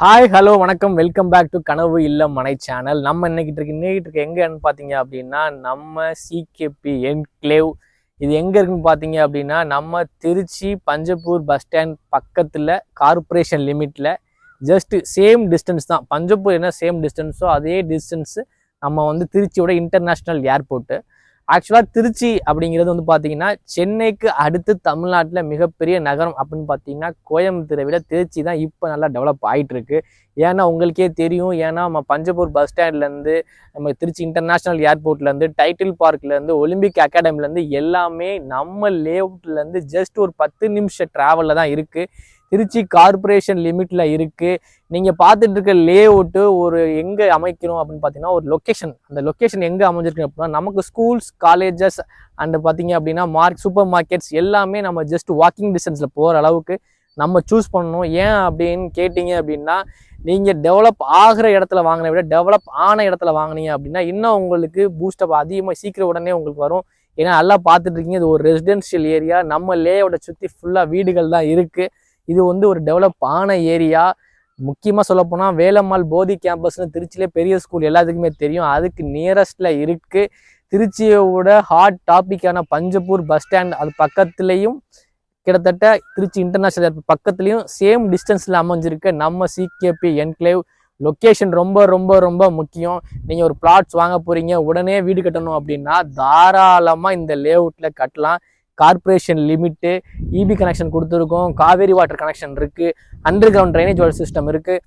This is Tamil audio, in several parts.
ஹாய் ஹலோ வணக்கம் வெல்கம் பேக் டு கனவு இல்லம் மனை சேனல். நம்ம இன்னைக்கு எங்கன்னு பார்த்தீங்க அப்படின்னா நம்ம சிகேபி என்க்ளேவ். இது எங்கே இருக்குன்னு பார்த்தீங்க அப்படின்னா நம்ம திருச்சி பஞ்சப்பூர் பஸ் ஸ்டாண்ட் பக்கத்தில் கார்பரேஷன் லிமிட்டில் ஜஸ்ட் சேம் டிஸ்டன்ஸ் தான். பஞ்சப்பூர் என்ன சேம் டிஸ்டன்ஸோ அதே டிஸ்டன்ஸு நம்ம திருச்சியோட இன்டர்நேஷ்னல் ஏர்போர்ட்டு. ஆக்சுவலாக திருச்சி அப்படிங்கிறது பார்த்தீங்கன்னா சென்னைக்கு அடுத்து தமிழ்நாட்டில் மிகப்பெரிய நகரம் அப்படின்னு பார்த்தீங்கன்னா கோயம்புத்தூரை விட திருச்சி தான் இப்போ நல்லா டெவலப் ஆகிட்டு இருக்கு. ஏன்னா உங்களுக்கே தெரியும், ஏன்னா நம்ம பஞ்சப்பூர் பஸ் ஸ்டாண்ட்லேருந்து நம்ம திருச்சி இன்டர்நேஷ்னல் ஏர்போர்ட்லேருந்து டைட்டில் பார்க்லேருந்து ஒலிம்பிக் அகாடமிலேருந்து எல்லாமே நம்ம லேஅவுட்லேருந்து ஜஸ்ட் ஒரு 10 நிமிஷம் ட்ராவலில் தான் இருக்குது. திருச்சி கார்பரேஷன் லிமிட்டில் இருக்குது. நீங்கள் பார்த்துட்டு இருக்க லேஅவுட்டு ஒரு எங்கே அமைக்கணும் அப்படின்னு பார்த்தீங்கன்னா ஒரு லொக்கேஷன். அந்த லொக்கேஷன் எங்கே அமைஞ்சிருக்கு அப்படின்னா நமக்கு ஸ்கூல்ஸ் காலேஜஸ் அண்டு பார்த்தீங்க அப்படின்னா சூப்பர் மார்க்கெட்ஸ் எல்லாமே நம்ம ஜஸ்ட் வாக்கிங் டிஸ்டன்ஸில் போகிற அளவுக்கு நம்ம சூஸ் பண்ணணும். ஏன் அப்படின்னு கேட்டிங்க அப்படின்னா நீங்கள் டெவலப் ஆகிற இடத்துல வாங்கின விட டெவலப் ஆன இடத்துல வாங்கினீங்க அப்படின்னா இன்னும் உங்களுக்கு பூஸ்டப் அதிகமாக சீக்கிரம் உடனே உங்களுக்கு வரும். ஏன்னா நல்லா பார்த்துட்டு இருக்கீங்க, இது ஒரு ரெசிடென்ஷியல் ஏரியா. நம்ம லேஅவுட்டை சுற்றி ஃபுல்லாக வீடுகள் தான் இருக்குது. இது ஒரு டெவலப் ஆன ஏரியா. முக்கியமாக சொல்லப்போனால் வேலம்மாள் போதி கேம்பஸ்னு திருச்சியிலே பெரிய ஸ்கூல் எல்லாத்துக்குமே தெரியும், அதுக்கு நியரஸ்டில் இருக்குது. திருச்சியோட ஹாட் டாப்பிக்கான பஞ்சப்பூர் பஸ் ஸ்டாண்ட் அது பக்கத்துலேயும் கிட்டத்தட்ட திருச்சி இன்டர்நேஷ்னல் ஏர்போர்ட் பக்கத்துலேயும் சேம் டிஸ்டன்ஸில் அமைஞ்சிருக்கு நம்ம சிகேபி என்க்ளேவ். லொக்கேஷன் ரொம்ப ரொம்ப ரொம்ப முக்கியம். நீங்கள் ஒரு பிளாட்ஸ் வாங்க போகிறீங்க, உடனே வீடு கட்டணும் அப்படின்னா தாராளமாக இந்த லேஅவுட்டில் கட்டலாம். கார்பரேஷன் லிமிட்டு, இபி கனெக்ஷன் கொடுத்துருக்கோம், காவேரி வாட்டர் கனெக்ஷன் இருக்குது, under ground drainage water system இருக்குது.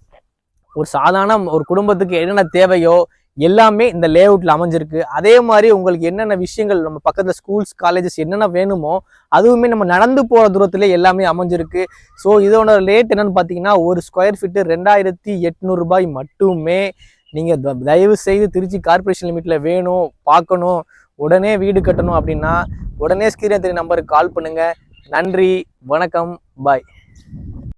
ஒரு சாதாரண ஒரு குடும்பத்துக்கு என்னென்ன தேவையோ எல்லாமே இந்த லேஅவுட்டில் அமைஞ்சிருக்கு. அதே மாதிரி உங்களுக்கு என்னென்ன விஷயங்கள் நம்ம பக்கத்தில் ஸ்கூல்ஸ் காலேஜஸ் என்னென்ன வேணுமோ அதுவுமே நம்ம நடந்து போகிற தூரத்துலேயே எல்லாமே அமைஞ்சிருக்கு. ஸோ இதோட ரேட் என்னென்னு பார்த்தீங்கன்னா ஒரு ஸ்கொயர் ஃபீட்டு 2800 ரூபாய் மட்டுமே. நீங்கள் தயவு செய்து திருச்சி கார்பரேஷன் லிமிட்டில் வேணும், பார்க்கணும், உடனே வீடு கட்டணும் அப்படின்னா உடனே ஸ்கிரீன் தெரிய நம்பருக்கு கால் பண்ணுங்கள். நன்றி, வணக்கம், பாய்.